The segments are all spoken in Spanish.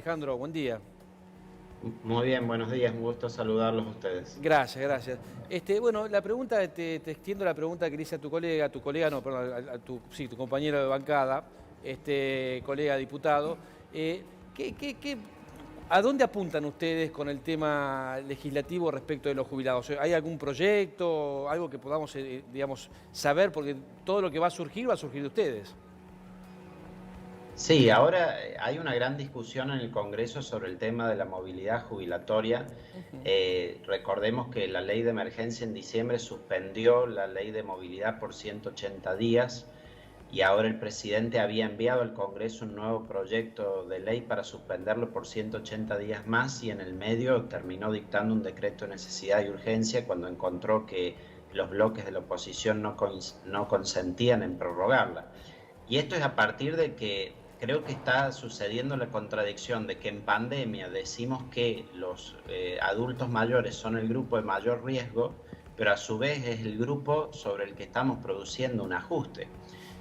Alejandro, buen día. Muy bien, buenos días, un gusto saludarlos a ustedes. Gracias, gracias. Bueno, la pregunta, te extiendo la pregunta que le hice a tu colega, no, perdón, sí, tu compañero de bancada, colega diputado. Eh, ¿qué, a dónde apuntan ustedes con el tema legislativo respecto de los jubilados? ¿Hay algún proyecto, algo que podamos, digamos, saber? Porque todo lo que va a surgir de ustedes. Sí, ahora hay una gran discusión en el Congreso sobre el tema de la movilidad jubilatoria. Recordemos que la ley de emergencia en diciembre suspendió la ley de movilidad por 180 días y ahora el presidente había enviado al Congreso un nuevo proyecto de ley para suspenderlo por 180 días más y en el medio terminó dictando un decreto de necesidad y urgencia cuando encontró que los bloques de la oposición no consentían en prorrogarla. Y esto es a partir de que creo que está sucediendo la contradicción de que en pandemia decimos que los adultos mayores son el grupo de mayor riesgo, pero a su vez es el grupo sobre el que estamos produciendo un ajuste.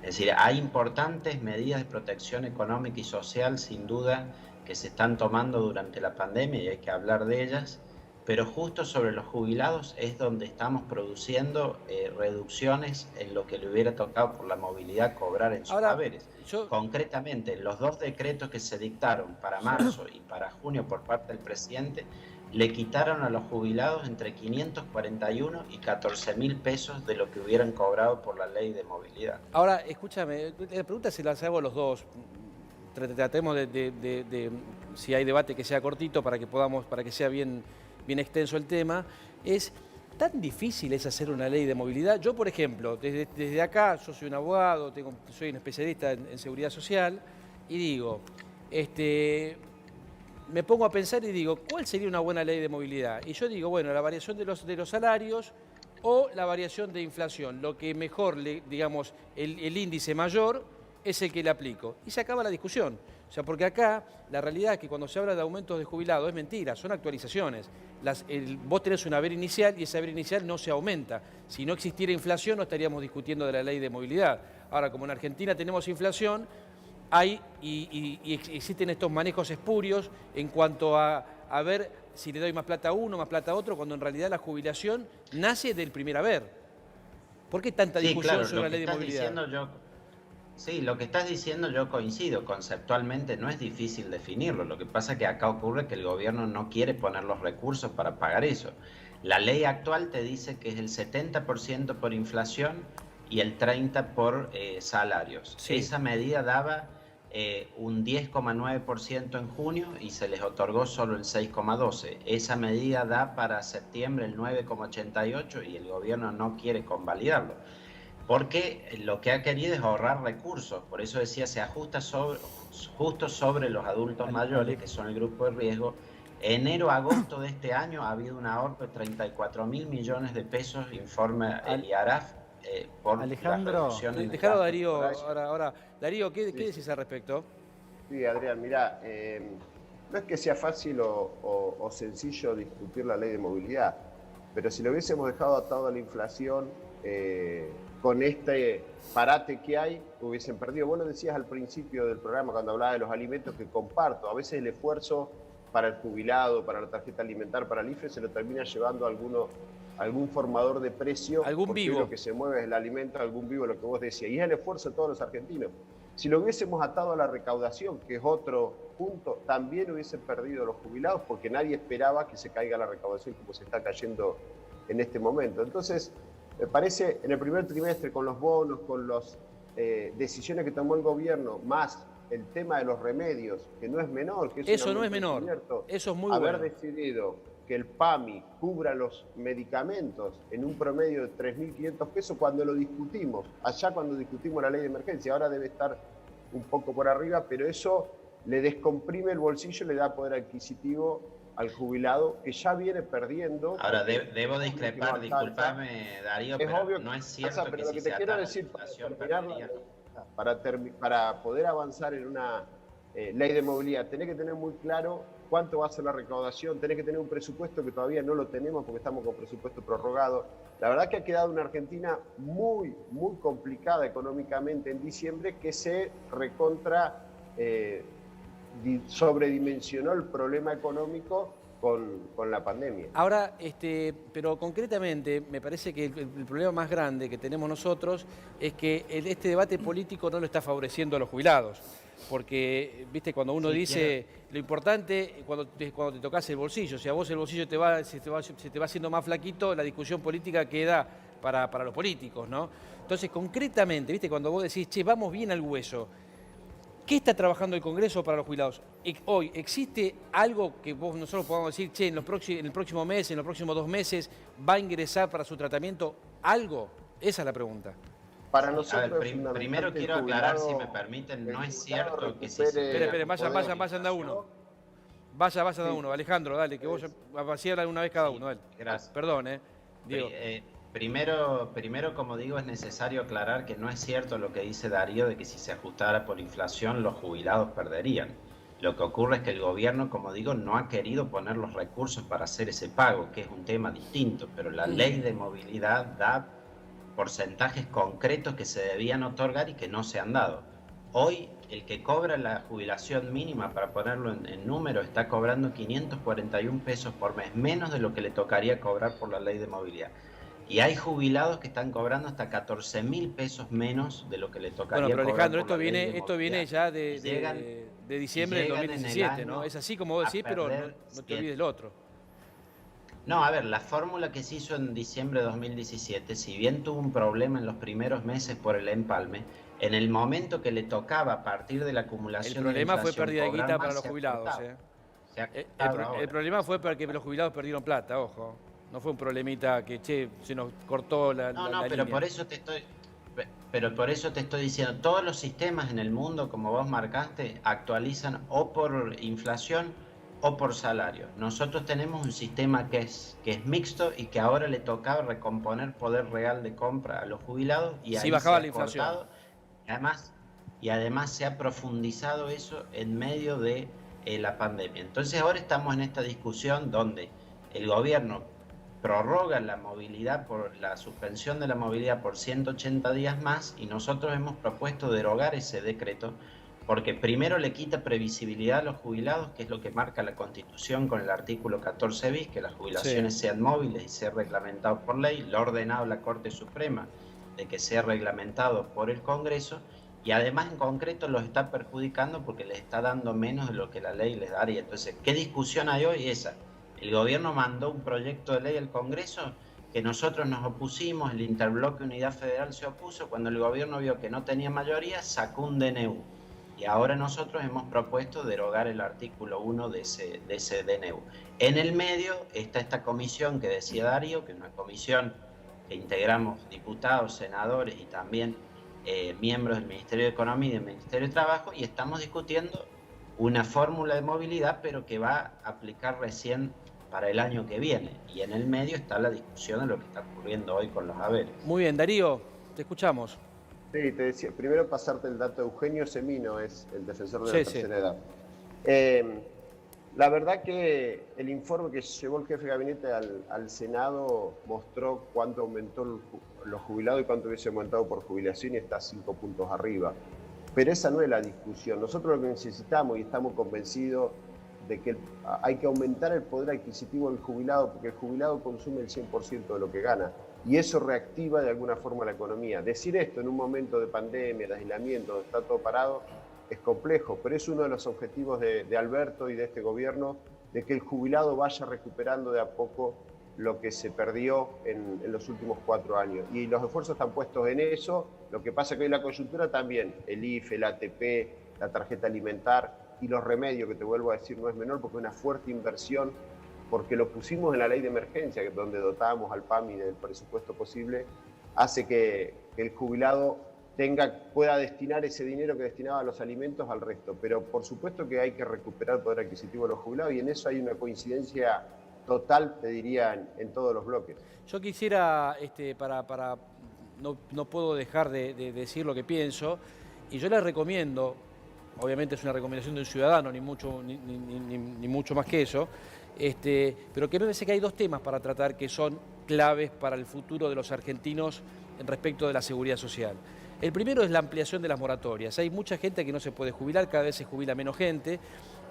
Es decir, hay importantes medidas de protección económica y social, sin duda, que se están tomando durante la pandemia y hay que hablar de ellas, pero justo sobre los jubilados es donde estamos produciendo reducciones en lo que le hubiera tocado por la movilidad cobrar en sus Ahora, haberes. yo, Concretamente, los dos decretos que se dictaron para marzo y para junio por parte del presidente le quitaron a los jubilados entre 541 y 14.000 pesos de lo que hubieran cobrado por la ley de movilidad. Ahora, escúchame, la pregunta se las hago a los dos. Tratemos si hay debate que sea cortito para que podamos, para que sea bien extenso el tema. ¿Es tan difícil es hacer una ley de movilidad? Yo, por ejemplo, desde acá, yo soy un abogado, soy un especialista en seguridad social, y digo, me pongo a pensar y digo, ¿cuál sería una buena ley de movilidad? Y yo digo, bueno, la variación de los salarios o la variación de inflación. Lo que mejor, digamos, el índice mayor es el que le aplico. Y se acaba la discusión. O sea, porque acá la realidad es que cuando se habla de aumentos de jubilados es mentira, son actualizaciones. Vos tenés un haber inicial y ese haber inicial no se aumenta. Si no existiera inflación no estaríamos discutiendo de la ley de movilidad. Ahora, como en Argentina tenemos inflación, existen estos manejos espurios en cuanto a ver si le doy más plata a uno, más plata a otro, cuando en realidad la jubilación nace del primer haber. ¿Por qué tanta Sí, discusión claro, sobre lo la que ley de estás movilidad? diciendo yo, sí, lo que estás diciendo yo coincido, conceptualmente no es difícil definirlo, lo que pasa es que acá ocurre que el gobierno no quiere poner los recursos para pagar eso. La ley actual te dice que es el 70% por inflación y el 30% por salarios. Sí. Esa medida daba un 10,9% en junio y se les otorgó solo el 6,12%. Esa medida da para septiembre el 9,88% y el gobierno no quiere convalidarlo porque lo que ha querido es ahorrar recursos, por eso decía, se ajusta justo sobre los adultos mayores, que son el grupo de riesgo. Enero a agosto de este año ha habido un ahorro de 34.000 millones de pesos, informa el Al- IARAF, por la Alejandro, reducción en el Dejalo a gasto Darío, corporal. ahora. Darío, ¿qué sí, decís sí, al respecto? sí, Adrián, mira, no es que sea fácil o sencillo discutir la ley de movilidad, pero si lo hubiésemos dejado atado a la inflación, con este parate que hay, hubiesen perdido. Vos lo decías al principio del programa cuando hablaba de los alimentos que comparto, a veces el esfuerzo para el jubilado, para la tarjeta alimentar, para el IFE, se lo termina llevando algún formador de precio, Algún porque hoy lo vivo. que se mueve es el alimento, algún vivo, lo que vos decías, y es el esfuerzo de todos los argentinos. Si lo hubiésemos atado a la recaudación, que es otro punto, también hubiesen perdido los jubilados porque nadie esperaba que se caiga la recaudación como se está cayendo en este momento. Entonces, me parece, en el primer trimestre, con los bonos, con las decisiones que tomó el gobierno, más el tema de los remedios, que no es menor, que es un Eso no es aumento menor. encubierto, Eso es muy haber bueno. decidido que el PAMI cubra los medicamentos en un promedio de 3.500 pesos cuando lo discutimos, allá cuando discutimos la ley de emergencia, ahora debe estar un poco por arriba, pero eso le descomprime el bolsillo, le da poder adquisitivo al jubilado que ya viene perdiendo, Ahora, porque debo es obvio que no discrepar, alcanza, disculpame Darío, es pero obvio que no es no alcanza, cierto que pero lo si que se te quiero atara a la decir para inflación terminar la perderían. ley, para poder avanzar en una ley de movilidad, tenés que tener muy claro cuánto va a ser la recaudación, tenés que tener un presupuesto que todavía no lo tenemos porque estamos con presupuesto prorrogado. La verdad que ha quedado una Argentina muy complicada económicamente en diciembre que se recontra sobredimensionó el problema económico con la pandemia. Ahora, pero concretamente, me parece que el problema más grande que tenemos nosotros es que este debate político no lo está favoreciendo a los jubilados. Porque, viste, cuando uno dice, lo importante cuando te tocas el bolsillo, si a vos el bolsillo se te va haciendo más flaquito, la discusión política queda para los políticos, ¿no? Entonces, concretamente, viste, cuando vos decís, che, vamos bien al hueso, ¿qué está trabajando el Congreso para los jubilados? Hoy, ¿existe algo que nosotros podamos decir, che, en el próximo mes, en los próximos 2 meses, va a ingresar para su tratamiento algo? Esa es la pregunta. Para nosotros, a ver, primero quiero aclarar, si me permiten, no es cierto que si se... Esperen, vayan de a uno. Vayan de a uno. Alejandro, dale, que vos así hablan una vez cada uno. Dale. Gracias. Perdón, Diego. Primero, como digo, es necesario aclarar que no es cierto lo que dice Darío de que si se ajustara por inflación los jubilados perderían. Lo que ocurre es que el gobierno, como digo, no ha querido poner los recursos para hacer ese pago, que es un tema distinto, pero la ley de movilidad da porcentajes concretos que se debían otorgar y que no se han dado. Hoy, el que cobra la jubilación mínima, para ponerlo en número, está cobrando 541 pesos por mes, menos de lo que le tocaría cobrar por la ley de movilidad. Y hay jubilados que están cobrando hasta 14.000 pesos menos de lo que le tocaría cobrar. Bueno, pero Alejandro, por esto viene ya de diciembre del 2017, ¿no? Es así como vos decís, pero no te olvides lo otro. No, a ver, la fórmula que se hizo en diciembre de 2017, si bien tuvo un problema en los primeros meses por el empalme, en el momento que le tocaba, a partir de la acumulación de la inflación, el problema fue pérdida de guita para los jubilados. El problema fue porque los jubilados perdieron plata, ojo. No fue un problemita que, che, se nos cortó la pero línea. por eso te estoy diciendo, todos los sistemas en el mundo, como vos marcaste, actualizan o por inflación o por salario. Nosotros tenemos un sistema que es mixto y que ahora le tocaba recomponer poder real de compra a los jubilados y ahí bajaba la inflación. Y además se ha profundizado eso en medio de la pandemia. Entonces ahora estamos en esta discusión donde el gobierno prorroga la movilidad, por la suspensión de la movilidad por 180 días más, y nosotros hemos propuesto derogar ese decreto porque primero le quita previsibilidad a los jubilados, que es lo que marca la Constitución con el artículo 14 bis, que las jubilaciones sean móviles y sean reglamentados por ley. Lo ha ordenado la Corte Suprema de que sea reglamentado por el Congreso, y además en concreto los está perjudicando porque les está dando menos de lo que la ley les daría. Entonces, ¿qué discusión hay hoy? Esa. El gobierno mandó un proyecto de ley al Congreso que nosotros nos opusimos, el Interbloque Unidad Federal se opuso. Cuando el gobierno vio que no tenía mayoría, sacó un DNU. Y ahora nosotros hemos propuesto derogar el artículo 1 de ese DNU. En el medio está esta comisión que decía Darío, que es una comisión que integramos diputados, senadores y también miembros del Ministerio de Economía y del Ministerio de Trabajo, y estamos discutiendo una fórmula de movilidad, pero que va a aplicar recién para el año que viene. Y en el medio está la discusión de lo que está ocurriendo hoy con los haberes. Muy bien, Darío, te escuchamos. Sí, te decía, primero pasarte el dato. Eugenio Semino es el defensor de la tercera edad. La verdad que el informe que llevó el jefe de gabinete al Senado mostró cuánto aumentó los jubilados y cuánto hubiese aumentado por jubilación, y está 5 puntos arriba. Pero esa no es la discusión. Nosotros lo que necesitamos, y estamos convencidos de que hay que aumentar el poder adquisitivo del jubilado, porque el jubilado consume el 100% de lo que gana, y eso reactiva de alguna forma la economía. Decir esto en un momento de pandemia, de aislamiento, donde está todo parado, es complejo, pero es uno de los objetivos de Alberto y de este gobierno, de que el jubilado vaya recuperando de a poco lo que se perdió en los últimos 4 años. Y los esfuerzos están puestos en eso. Lo que pasa es que hoy la coyuntura también, el IFE, el ATP, la tarjeta alimentar y los remedios, que te vuelvo a decir, no es menor, porque es una fuerte inversión, porque lo pusimos en la ley de emergencia, donde dotábamos al PAMI del presupuesto posible, hace que el jubilado pueda destinar ese dinero que destinaba a los alimentos al resto. Pero por supuesto que hay que recuperar poder adquisitivo de los jubilados, y en eso hay una coincidencia total, te diría, en todos los bloques. Yo quisiera, no puedo dejar de decir lo que pienso, y yo les recomiendo, obviamente es una recomendación de un ciudadano, ni mucho más que eso, pero que me parece que hay 2 temas para tratar que son claves para el futuro de los argentinos respecto de la seguridad social. El primero es la ampliación de las moratorias. Hay mucha gente que no se puede jubilar, cada vez se jubila menos gente,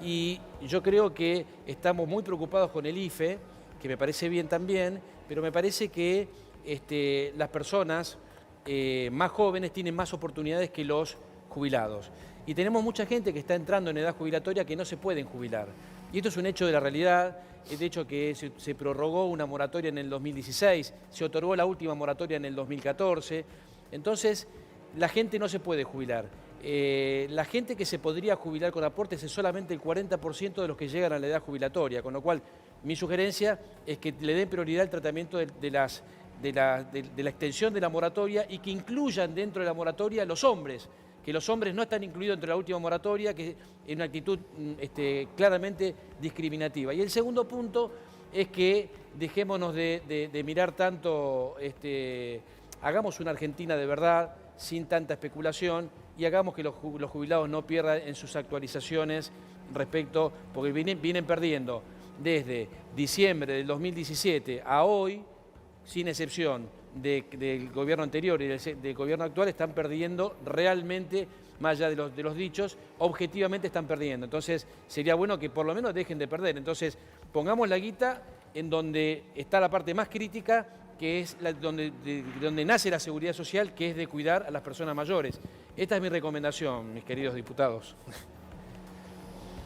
y yo creo que estamos muy preocupados con el IFE, que me parece bien también, pero me parece que las personas más jóvenes tienen más oportunidades que los jubilados. Y tenemos mucha gente que está entrando en edad jubilatoria que no se pueden jubilar. Y esto es un hecho de la realidad, de hecho que se prorrogó una moratoria en el 2016, se otorgó la última moratoria en el 2014, entonces la gente no se puede jubilar. La gente que se podría jubilar con aportes es solamente el 40% de los que llegan a la edad jubilatoria, con lo cual mi sugerencia es que le den prioridad al tratamiento de la extensión de la moratoria y que incluyan dentro de la moratoria a los hombres, que los hombres no están incluidos dentro de la última moratoria, que es una actitud claramente discriminativa. Y el segundo punto es que dejémonos de mirar tanto, hagamos una Argentina de verdad, sin tanta especulación, y hagamos que los jubilados no pierdan en sus actualizaciones respecto, porque vienen perdiendo desde diciembre del 2017 a hoy, sin excepción del gobierno anterior y del gobierno actual, están perdiendo realmente, más allá de los dichos, objetivamente están perdiendo. Entonces sería bueno que por lo menos dejen de perder. Entonces pongamos la guita en donde está la parte más crítica, que es donde nace la seguridad social, que es de cuidar a las personas mayores. Esta es mi recomendación, mis queridos diputados.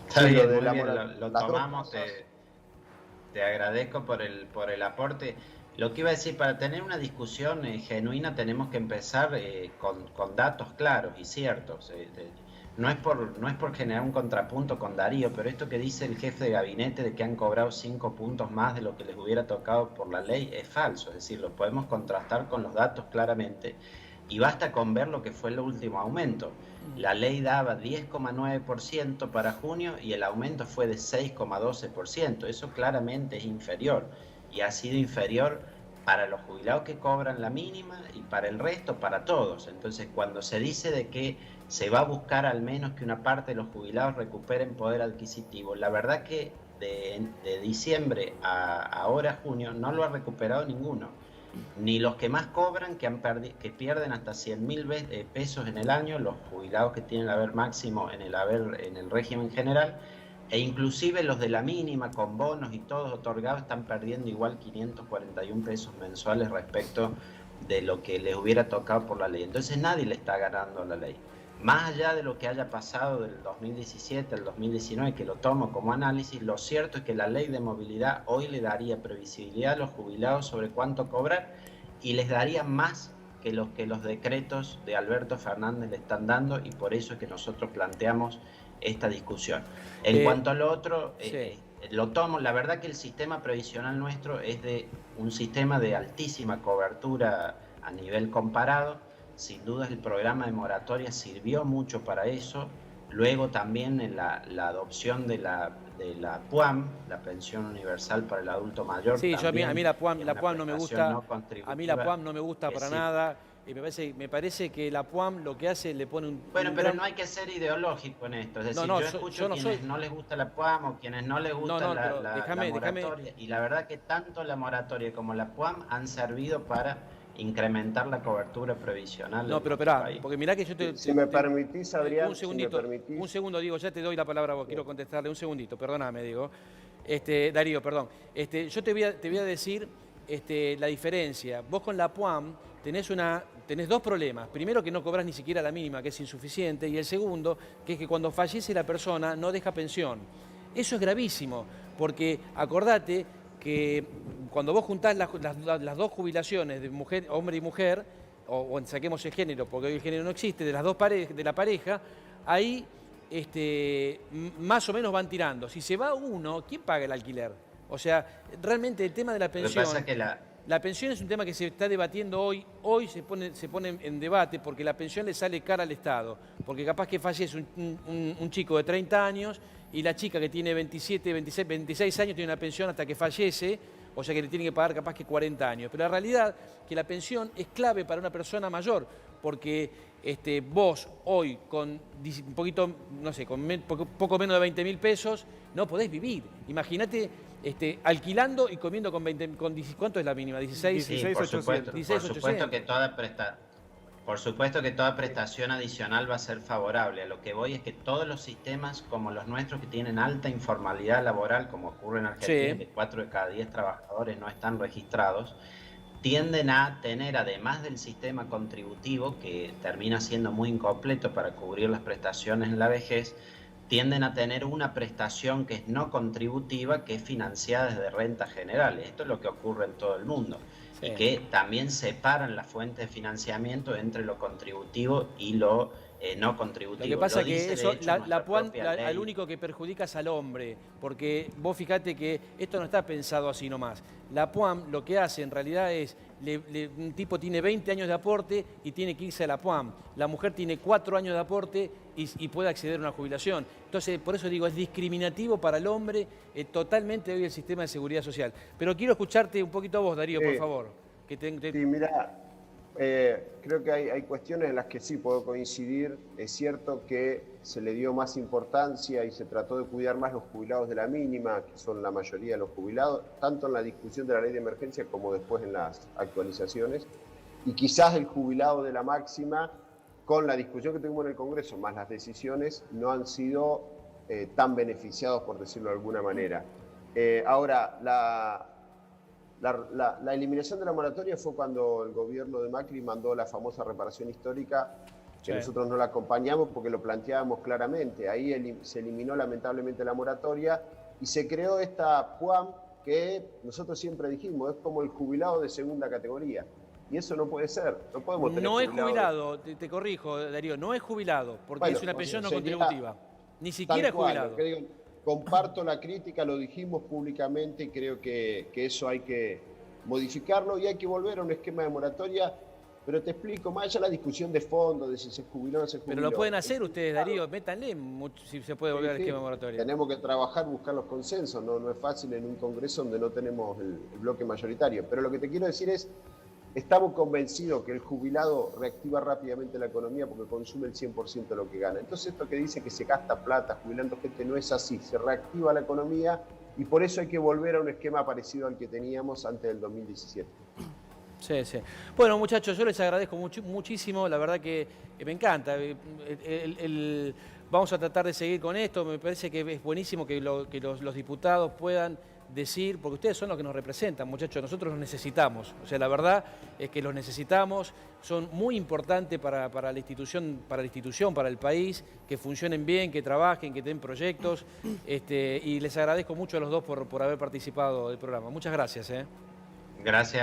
Está bien, muy bien, lo tomamos, te agradezco por el aporte. Lo que iba a decir, para tener una discusión genuina tenemos que empezar con datos claros y ciertos. No es por generar un contrapunto con Darío, pero esto que dice el jefe de gabinete de que han cobrado 5 puntos más de lo que les hubiera tocado por la ley es falso. Es decir, lo podemos contrastar con los datos claramente y basta con ver lo que fue el último aumento. La ley daba 10,9% para junio y el aumento fue de 6,12%. Eso claramente es inferior. Y ha sido inferior para los jubilados que cobran la mínima y para el resto, para todos. Entonces, cuando se dice de que se va a buscar al menos que una parte de los jubilados recuperen poder adquisitivo, la verdad que de diciembre a ahora junio no lo ha recuperado ninguno. Ni los que más cobran, que pierden hasta 100.000 pesos en el año, los jubilados que tienen el haber máximo en el régimen general, e inclusive los de la mínima con bonos y todos otorgados están perdiendo igual 541 pesos mensuales respecto de lo que les hubiera tocado por la ley. Entonces nadie le está ganando a la ley. Más allá de lo que haya pasado del 2017 al 2019, que lo tomo como análisis, lo cierto es que la ley de movilidad hoy le daría previsibilidad a los jubilados sobre cuánto cobrar y les daría más que los decretos de Alberto Fernández le están dando, y por eso es que nosotros planteamos esta discusión. En cuanto a lo otro, sí. Lo tomo, la verdad que el sistema previsional nuestro es de un sistema de altísima cobertura a nivel comparado. Sin duda el programa de moratoria sirvió mucho para eso. Luego también en la adopción de la PUAM, la pensión universal para el adulto mayor. Sí, a mí la PUAM no me gusta. No, a mí la PUAM no me gusta para nada. Y me parece que la PUAM lo que hace, le pone un... Bueno, pero no hay que ser ideológico en esto. Es decir, yo escucho quienes no les gusta la PUAM o quienes no les gusta la moratoria. Y la verdad que tanto la moratoria como la PUAM han servido para incrementar la cobertura previsional. No, pero esperá, porque mirá que yo te... Si me permitís, Adrián, un segundo, Diego, ya te doy la palabra a vos, quiero contestarle, un segundito, perdóname, Diego. Darío, perdón. Yo te voy a decir la diferencia. Vos con la PUAM tenés dos problemas. Primero, que no cobrás ni siquiera la mínima, que es insuficiente, y el segundo, que es que cuando fallece la persona no deja pensión. Eso es gravísimo, porque acordate que cuando vos juntás las dos jubilaciones de mujer, hombre y mujer, o saquemos el género, porque hoy el género no existe, de las dos de la pareja, ahí más o menos van tirando. Si se va uno, ¿quién paga el alquiler? O sea, realmente el tema de la pensión... Lo que pasa es que la pensión es un tema que se está debatiendo hoy se pone en debate, porque la pensión le sale cara al Estado, porque capaz que fallece un chico de 30 años y la chica que tiene 27, 26, 26 años tiene una pensión hasta que fallece, o sea que le tiene que pagar capaz que 40 años. Pero la realidad es que la pensión es clave para una persona mayor, porque vos hoy con un poquito, no sé, con poco menos de 20.000 pesos no podés vivir. Imagínate alquilando y comiendo con 20, ¿cuánto es la mínima? 16, sí, por supuesto que Por supuesto que toda prestación adicional va a ser favorable. A lo que voy es que todos los sistemas como los nuestros, que tienen alta informalidad laboral, como ocurre en Argentina, que 4 de cada 10 trabajadores no están registrados, tienden a tener, además del sistema contributivo, que termina siendo muy incompleto para cubrir las prestaciones en la vejez, tienden a tener una prestación que es no contributiva, que es financiada desde rentas generales. Esto es lo que ocurre en todo el mundo. Sí. Y que también separan las fuentes de financiamiento entre lo contributivo y lo no contributivo. Lo que pasa es que eso, hecho, la PUAM, ley. al único que perjudica es al hombre, porque vos fijate que esto no está pensado así nomás. La PUAM lo que hace en realidad es, un tipo tiene 20 años de aporte y tiene que irse a la PUAM. La mujer tiene 4 años de aporte y puede acceder a una jubilación. Entonces, por eso digo, es discriminativo para el hombre totalmente hoy el sistema de seguridad social. Pero quiero escucharte un poquito a vos, Darío, por favor. Sí, mira, creo que hay cuestiones en las que sí puedo coincidir. Es cierto que se le dio más importancia y se trató de cuidar más los jubilados de la mínima, que son la mayoría de los jubilados, tanto en la discusión de la ley de emergencia como después en las actualizaciones. Y quizás el jubilado de la máxima, con la discusión que tuvimos en el Congreso, más las decisiones, no han sido tan beneficiados, por decirlo de alguna manera. Ahora, la eliminación de la moratoria fue cuando el gobierno de Macri mandó la famosa reparación histórica, que nosotros no la acompañamos porque lo planteábamos claramente. Ahí se eliminó lamentablemente la moratoria y se creó esta PUAM que nosotros siempre dijimos, es como el jubilado de segunda categoría. Y eso no puede ser, no podemos tener No es jubilado, te corrijo, Darío, no es jubilado, porque bueno, es una pensión no contributiva. Ni siquiera es jubilado. Comparto la crítica, lo dijimos públicamente y creo que eso hay que modificarlo y hay que volver a un esquema de moratoria. Pero te explico, más allá de la discusión de fondo, de si se jubiló o no se jubiló. Pero lo pueden hacer ustedes, Darío, métanle si se puede volver al esquema de moratoria. Tenemos que trabajar, buscar los consensos, no es fácil en un Congreso donde no tenemos el bloque mayoritario. Pero lo que te quiero decir es, estamos convencidos que el jubilado reactiva rápidamente la economía porque consume el 100% de lo que gana. Entonces esto que dice que se gasta plata jubilando gente no es así, se reactiva la economía y por eso hay que volver a un esquema parecido al que teníamos antes del 2017. Sí, sí. Bueno, muchachos, yo les agradezco muchísimo, la verdad que me encanta. Vamos a tratar de seguir con esto, me parece que es buenísimo que los diputados puedan decir, porque ustedes son los que nos representan, muchachos, nosotros los necesitamos. O sea, la verdad es que los necesitamos, son muy importantes para la institución, para el país, que funcionen bien, que trabajen, que den proyectos. Y les agradezco mucho a los dos por haber participado del programa. Muchas gracias. Gracias.